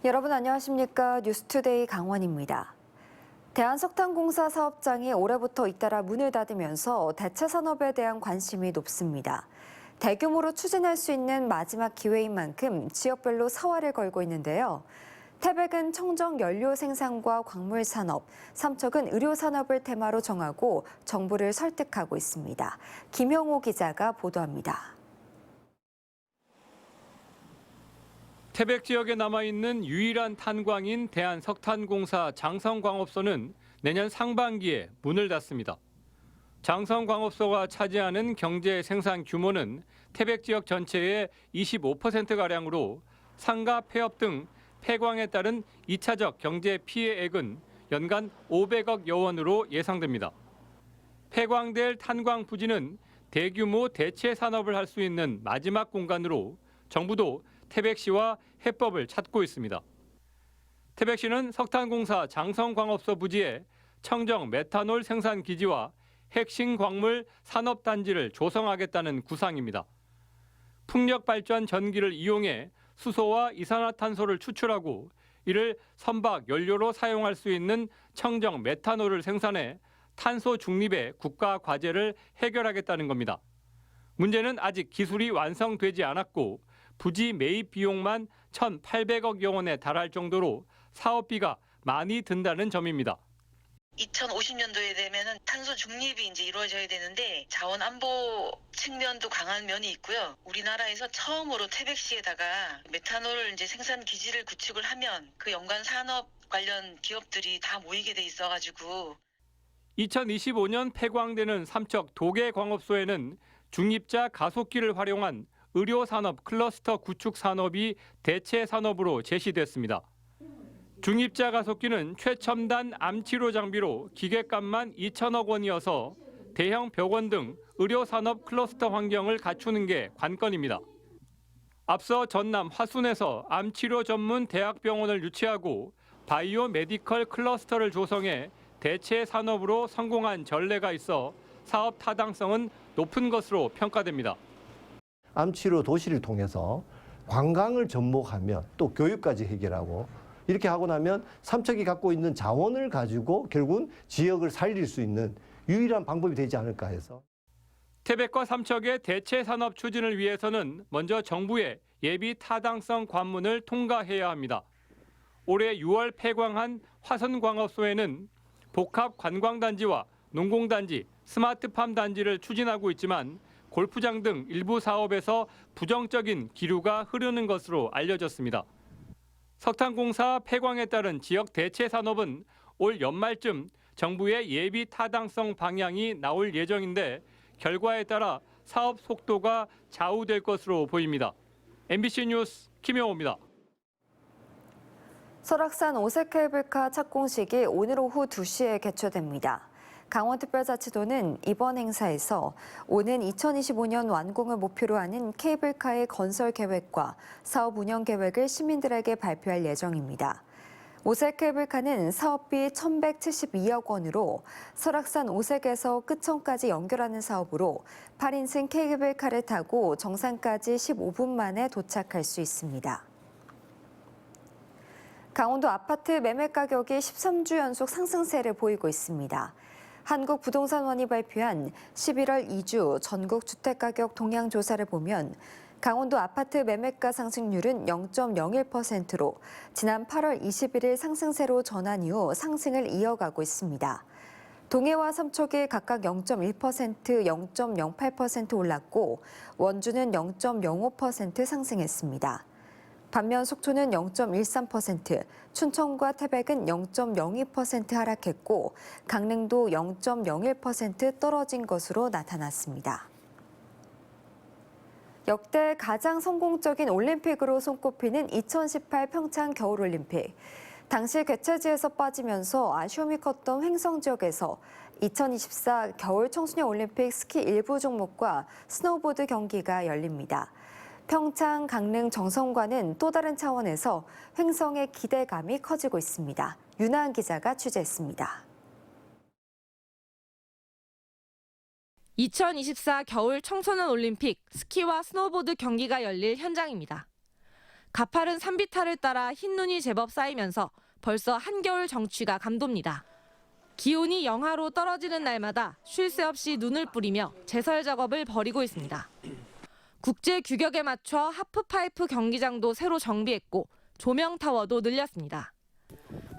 여러분 안녕하십니까? 뉴스투데이 강원입니다. 대한석탄공사 사업장이 올해부터 잇따라 문을 닫으면서 대체 산업에 대한 관심이 높습니다. 대규모로 추진할 수 있는 마지막 기회인 만큼 지역별로 사활을 걸고 있는데요. 태백은 청정 연료 생산과 광물 산업, 삼척은 의료 산업을 테마로 정하고 정부를 설득하고 있습니다. 김형호 기자가 보도합니다. 태백 지역에 남아있는 유일한 탄광인 대한석탄공사 장성광업소는 내년 상반기에 문을 닫습니다. 장성광업소가 차지하는 경제 생산 규모는 태백 지역 전체의 25%가량으로 상가 폐업 등 폐광에 따른 2차적 경제 피해액은 연간 500억여 원으로 예상됩니다. 폐광될 탄광 부지는 대규모 대체 산업을 할 수 있는 마지막 공간으로 정부도 태백시와 해법을 찾고 있습니다. 태백시는 석탄공사 장성광업소 부지에 청정 메탄올 생산 기지와 핵심 광물 산업단지를 조성하겠다는 구상입니다. 풍력 발전 전기를 이용해 수소와 이산화탄소를 추출하고 이를 선박 연료로 사용할 수 있는 청정 메탄올을 생산해 탄소 중립의 국가 과제를 해결하겠다는 겁니다. 문제는 아직 기술이 완성되지 않았고 부지 매입 비용만 1,800억여 원에 달할 정도로 사업비가 많이 든다는 점입니다. 2050년도에 되면은 탄소 중립이 이제 이루어져야 되는데 자원 안보 측면도 강한 면이 있고요. 우리나라에서 처음으로 태백시에다가 메탄올 이제 생산 기지를 구축을 하면 그 연관 산업 관련 기업들이 다 모이게 돼 있어가지고 2025년 폐광되는 삼척 도계광업소에는 중입자 가속기를 활용한 의료산업 클러스터 구축 산업이 대체 산업으로 제시됐습니다. 중입자 가속기는 최첨단 암치료 장비로 기계값만 2천억 원이어서 대형 병원 등 의료산업 클러스터 환경을 갖추는 게 관건입니다. 앞서 전남 화순에서 암치료 전문 대학병원을 유치하고 바이오 메디컬 클러스터를 조성해 대체 산업으로 성공한 전례가 있어 사업 타당성은 높은 것으로 평가됩니다. 암치료 도시를 통해서 관광을 접목하면 또 교육까지 해결하고 이렇게 하고 나면 삼척이 갖고 있는 자원을 가지고 결국은 지역을 살릴 수 있는 유일한 방법이 되지 않을까 해서. 태백과 삼척의 대체 산업 추진을 위해서는 먼저 정부의 예비 타당성 관문을 통과해야 합니다. 올해 6월 폐광한 화선광업소에는 복합 관광단지와 농공단지, 스마트팜 단지를 추진하고 있지만 골프장 등 일부 사업에서 부정적인 기류가 흐르는 것으로 알려졌습니다. 석탄공사 폐광에 따른 지역 대체 산업은 올 연말쯤 정부의 예비 타당성 방향이 나올 예정인데 결과에 따라 사업 속도가 좌우될 것으로 보입니다. MBC 뉴스 김영호입니다. 설악산 오색 케이블카 착공식이 오늘 오후 2시에 개최됩니다. 강원특별자치도는 이번 행사에서 오는 2025년 완공을 목표로 하는 케이블카의 건설 계획과 사업 운영 계획을 시민들에게 발표할 예정입니다. 오색 케이블카는 사업비 1,172억 원으로 설악산 오색에서 끝천까지 연결하는 사업으로 8인승 케이블카를 타고 정상까지 15분 만에 도착할 수 있습니다. 강원도 아파트 매매 가격이 13주 연속 상승세를 보이고 있습니다. 한국부동산원이 발표한 11월 2주 전국 주택가격 동향 조사를 보면 강원도 아파트 매매가 상승률은 0.01%로 지난 8월 21일 상승세로 전환 이후 상승을 이어가고 있습니다. 동해와 삼척이 각각 0.1%, 0.08% 올랐고 원주는 0.05% 상승했습니다. 반면 속초는 0.13%, 춘천과 태백은 0.02% 하락했고 강릉도 0.01% 떨어진 것으로 나타났습니다. 역대 가장 성공적인 올림픽으로 손꼽히는 2018 평창 겨울올림픽. 당시 개최지에서 빠지면서 아쉬움이 컸던 횡성 지역에서 2024 겨울 청소년 올림픽 스키 일부 종목과 스노우보드 경기가 열립니다. 평창, 강릉, 정성과는 또 다른 차원에서 횡성의 기대감이 커지고 있습니다. 윤하은 기자가 취재했습니다. 2024 겨울 청소년 올림픽 스키와 스노보드 경기가 열릴 현장입니다. 가파른 산비탈을 따라 흰 눈이 제법 쌓이면서 벌써 한겨울 정취가 감돕니다. 기온이 영하로 떨어지는 날마다 쉴 새 없이 눈을 뿌리며 제설 작업을 벌이고 있습니다. 국제 규격에 맞춰 하프파이프 경기장도 새로 정비했고 조명타워도 늘렸습니다.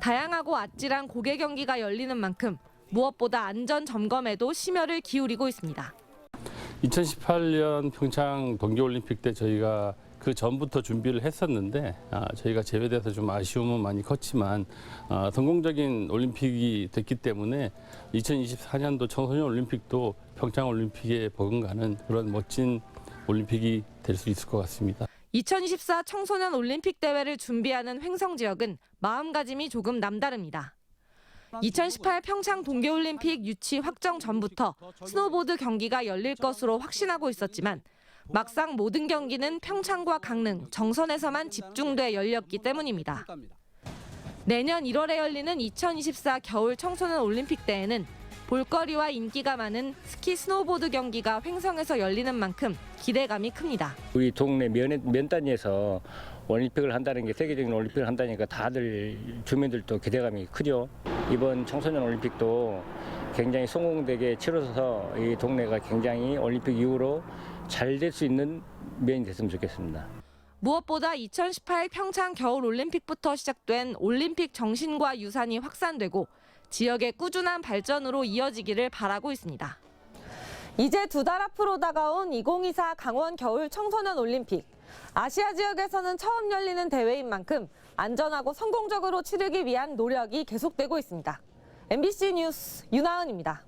다양하고 아찔한 고개 경기가 열리는 만큼 무엇보다 안전 점검에도 심혈을 기울이고 있습니다. 2018년 평창 동계올림픽 때 저희가 그 전부터 준비를 했었는데 저희가 제외돼서 좀 아쉬움은 많이 컸지만 성공적인 올림픽이 됐기 때문에 2024년도 청소년 올림픽도 평창 올림픽에 버금가는 그런 멋진 올림픽이 될 수 있을 것 같습니다. 2024 청소년 올림픽 대회를 준비하는 횡성 지역은 마음가짐이 조금 남다릅니다. 2018 평창 동계올림픽 유치 확정 전부터 스노보드 경기가 열릴 것으로 확신하고 있었지만 막상 모든 경기는 평창과 강릉, 정선에서만 집중돼 열렸기 때문입니다. 내년 1월에 열리는 2024 겨울 청소년 올림픽 대회는 볼거리와 인기가 많은 스키 스노보드 경기가 횡성에서 열리는 만큼 기대감이 큽니다. 우리 동네 면 단위에서 올림픽을 한다는 게 세계적인 올림픽을 한다니까 다들 주민들도 기대감이 크죠. 이번 청소년 올림픽도 굉장히 성공되게 치러서 이 동네가 굉장히 올림픽 이후로 잘 될 수 있는 면이 됐으면 좋겠습니다. 무엇보다 2018 평창 겨울 올림픽부터 시작된 올림픽 정신과 유산이 확산되고 지역의 꾸준한 발전으로 이어지기를 바라고 있습니다. 이제 2달 앞으로 다가온 2024 강원 겨울 청소년 올림픽. 아시아 지역에서는 처음 열리는 대회인 만큼 안전하고 성공적으로 치르기 위한 노력이 계속되고 있습니다. MBC 뉴스 윤하은입니다.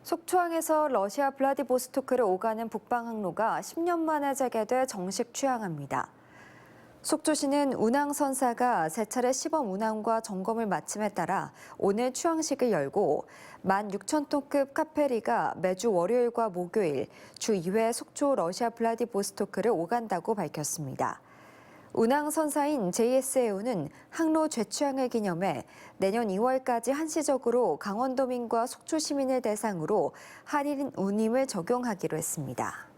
속초항에서 러시아 블라디보스토크를 오가는 북방 항로가 10년 만에 재개돼 정식 취항합니다. 속초시는 운항선사가 세 차례 시범 운항과 점검을 마침에 따라 오늘 취항식을 열고 16,000톤급 카페리가 매주 월요일과 목요일 주 2회 속초 러시아 블라디보스토크를 오간다고 밝혔습니다. 운항선사인 JSAO는 항로 재취항을 기념해 내년 2월까지 한시적으로 강원도민과 속초 시민을 대상으로 할인 운임을 적용하기로 했습니다.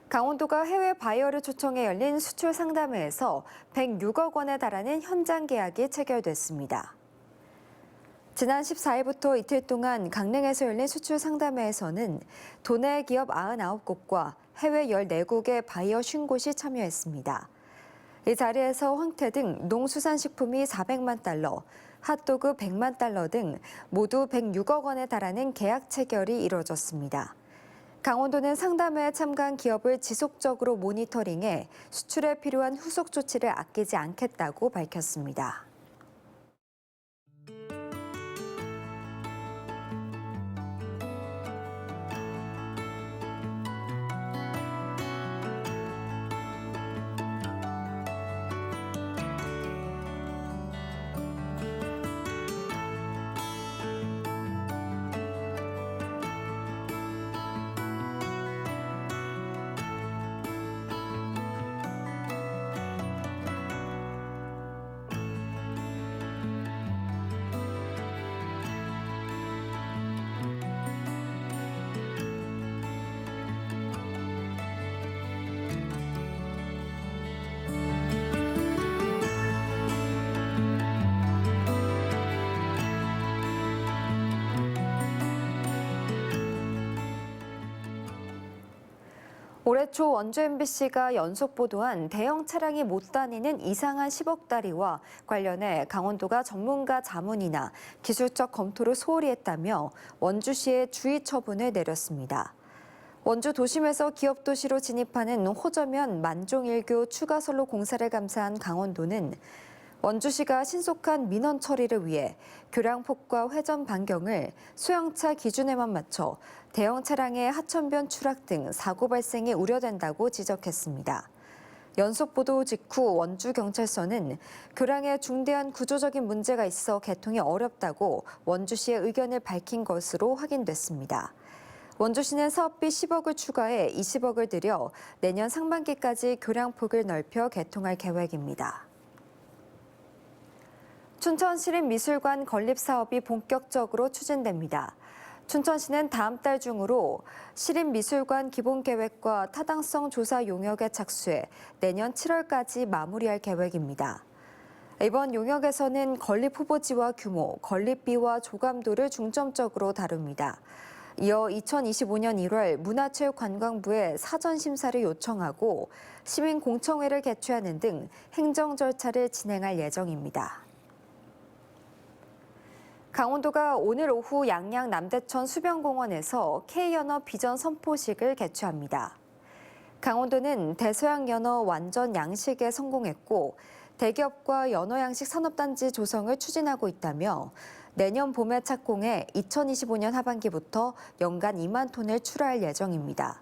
강원도가 해외 바이어를 초청해 열린 수출 상담회에서 106억 원에 달하는 현장 계약이 체결됐습니다. 지난 14일부터 이틀 동안 강릉에서 열린 수출 상담회에서는 도내 기업 99곳과 해외 14국의 바이어 50곳이 참여했습니다. 이 자리에서 황태 등 농수산식품이 400만 달러, 핫도그 100만 달러 등 모두 106억 원에 달하는 계약 체결이 이뤄졌습니다. 강원도는 상담회에 참가한 기업을 지속적으로 모니터링해 수출에 필요한 후속 조치를 아끼지 않겠다고 밝혔습니다. 올해 초 원주 MBC가 연속 보도한 대형 차량이 못 다니는 이상한 10억 다리와 관련해 강원도가 전문가 자문이나 기술적 검토를 소홀히 했다며 원주시에 주의 처분을 내렸습니다. 원주 도심에서 기업도시로 진입하는 호저면 만종일교 추가선로 공사를 감사한 강원도는 원주시가 신속한 민원 처리를 위해 교량폭과 회전 반경을 소형차 기준에만 맞춰 대형 차량의 하천변 추락 등 사고 발생이 우려된다고 지적했습니다. 연속 보도 직후 원주경찰서는 교량에 중대한 구조적인 문제가 있어 개통이 어렵다고 원주시의 의견을 밝힌 것으로 확인됐습니다. 원주시는 사업비 10억을 추가해 20억을 들여 내년 상반기까지 교량폭을 넓혀 개통할 계획입니다. 춘천시립미술관 건립 사업이 본격적으로 추진됩니다. 춘천시는 다음 달 중으로 시립미술관 기본계획과 타당성 조사 용역에 착수해 내년 7월까지 마무리할 계획입니다. 이번 용역에서는 건립 후보지와 규모, 건립비와 조감도를 중점적으로 다룹니다. 이어 2025년 1월 문화체육관광부에 사전 심사를 요청하고 시민공청회를 개최하는 등 행정 절차를 진행할 예정입니다. 강원도가 오늘 오후 양양 남대천 수변공원에서 K연어 비전 선포식을 개최합니다. 강원도는 대서양 연어 완전 양식에 성공했고 대기업과 연어 양식 산업단지 조성을 추진하고 있다며 내년 봄에 착공해 2025년 하반기부터 연간 2만 톤을 출하할 예정입니다.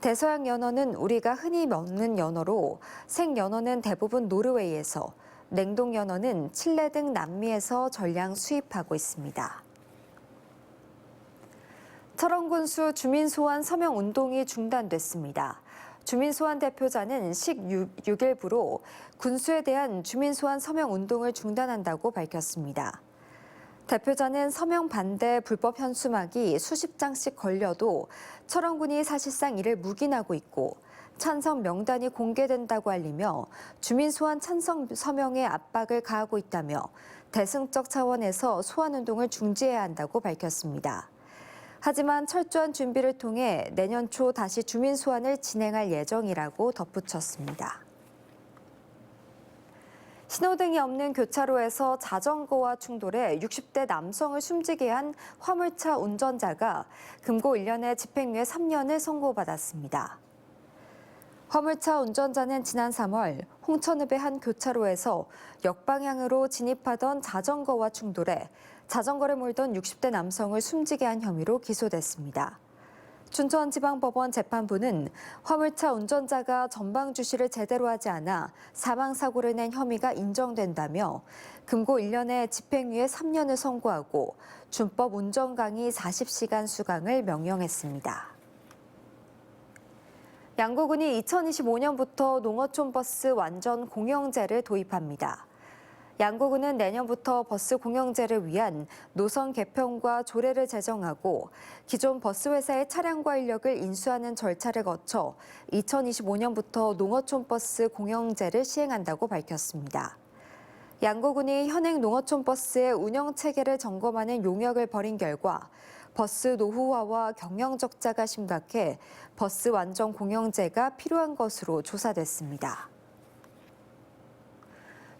대서양 연어는 우리가 흔히 먹는 연어로 생연어는 대부분 노르웨이에서, 냉동 연어는 칠레 등 남미에서 전량 수입하고 있습니다. 철원군수 주민소환 서명 운동이 중단됐습니다. 주민소환 대표자는 6일부로 군수에 대한 주민소환 서명 운동을 중단한다고 밝혔습니다. 대표자는 서명 반대 불법 현수막이 수십 장씩 걸려도 철원군이 사실상 이를 묵인하고 있고 찬성 명단이 공개된다고 알리며 주민소환 찬성 서명에 압박을 가하고 있다며 대승적 차원에서 소환운동을 중지해야 한다고 밝혔습니다. 하지만 철저한 준비를 통해 내년 초 다시 주민소환을 진행할 예정이라고 덧붙였습니다. 신호등이 없는 교차로에서 자전거와 충돌해 60대 남성을 숨지게 한 화물차 운전자가 금고 1년에 집행유예 3년을 선고받았습니다. 화물차 운전자는 지난 3월 홍천읍의 한 교차로에서 역방향으로 진입하던 자전거와 충돌해 자전거를 몰던 60대 남성을 숨지게 한 혐의로 기소됐습니다. 춘천지방법원 재판부는 화물차 운전자가 전방 주시를 제대로 하지 않아 사망사고를 낸 혐의가 인정된다며 금고 1년에 집행유예 3년을 선고하고 준법 운전 강의 40시간 수강을 명령했습니다. 양구군이 2025년부터 농어촌 버스 완전 공영제를 도입합니다. 양구군은 내년부터 버스 공영제를 위한 노선 개편과 조례를 제정하고 기존 버스 회사의 차량과 인력을 인수하는 절차를 거쳐 2025년부터 농어촌 버스 공영제를 시행한다고 밝혔습니다. 양구군이 현행 농어촌 버스의 운영 체계를 점검하는 용역을 벌인 결과 버스 노후화와 경영 적자가 심각해 버스 완전 공영제가 필요한 것으로 조사됐습니다.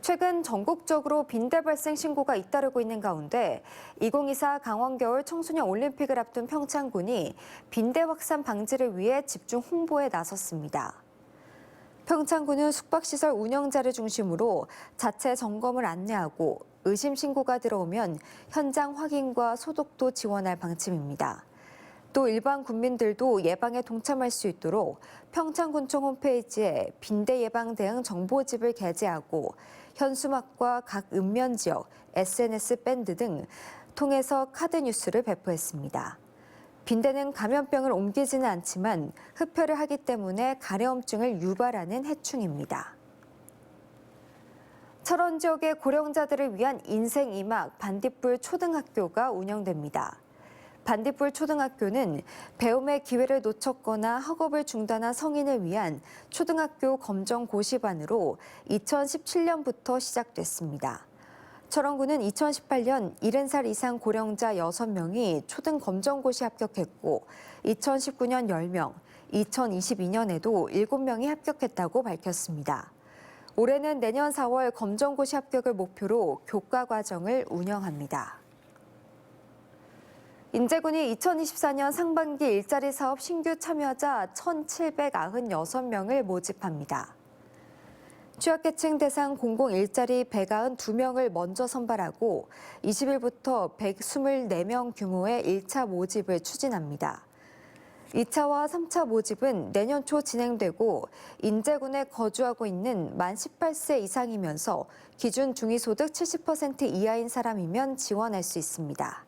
최근 전국적으로 빈대 발생 신고가 잇따르고 있는 가운데 2024 강원 겨울 청소년 올림픽을 앞둔 평창군이 빈대 확산 방지를 위해 집중 홍보에 나섰습니다. 평창군은 숙박시설 운영자를 중심으로 자체 점검을 안내하고 의심 신고가 들어오면 현장 확인과 소독도 지원할 방침입니다. 또 일반 국민들도 예방에 동참할 수 있도록 평창군청 홈페이지에 빈대 예방 대응 정보집을 게재하고 현수막과 각 읍면 지역, SNS 밴드 등 통해서 카드 뉴스를 배포했습니다. 빈대는 감염병을 옮기지는 않지만 흡혈을 하기 때문에 가려움증을 유발하는 해충입니다. 철원 지역의 고령자들을 위한 인생 2막 반딧불 초등학교가 운영됩니다. 반딧불 초등학교는 배움의 기회를 놓쳤거나 학업을 중단한 성인을 위한 초등학교 검정 고시반으로 2017년부터 시작됐습니다. 철원군은 2018년 70살 이상 고령자 6명이 초등 검정고시 합격했고 2019년 10명, 2022년에도 7명이 합격했다고 밝혔습니다. 올해는 내년 4월 검정고시 합격을 목표로 교과 과정을 운영합니다. 인제군이 2024년 상반기 일자리 사업 신규 참여자 1,796명을 모집합니다. 취약계층 대상 공공 일자리 192명을 먼저 선발하고 20일부터 124명 규모의 1차 모집을 추진합니다. 2차와 3차 모집은 내년 초 진행되고 인제군에 거주하고 있는 만 18세 이상이면서 기준 중위소득 70% 이하인 사람이면 지원할 수 있습니다.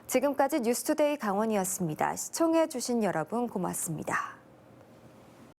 지금까지 뉴스투데이 강원이었습니다. 시청해주신 여러분 고맙습니다.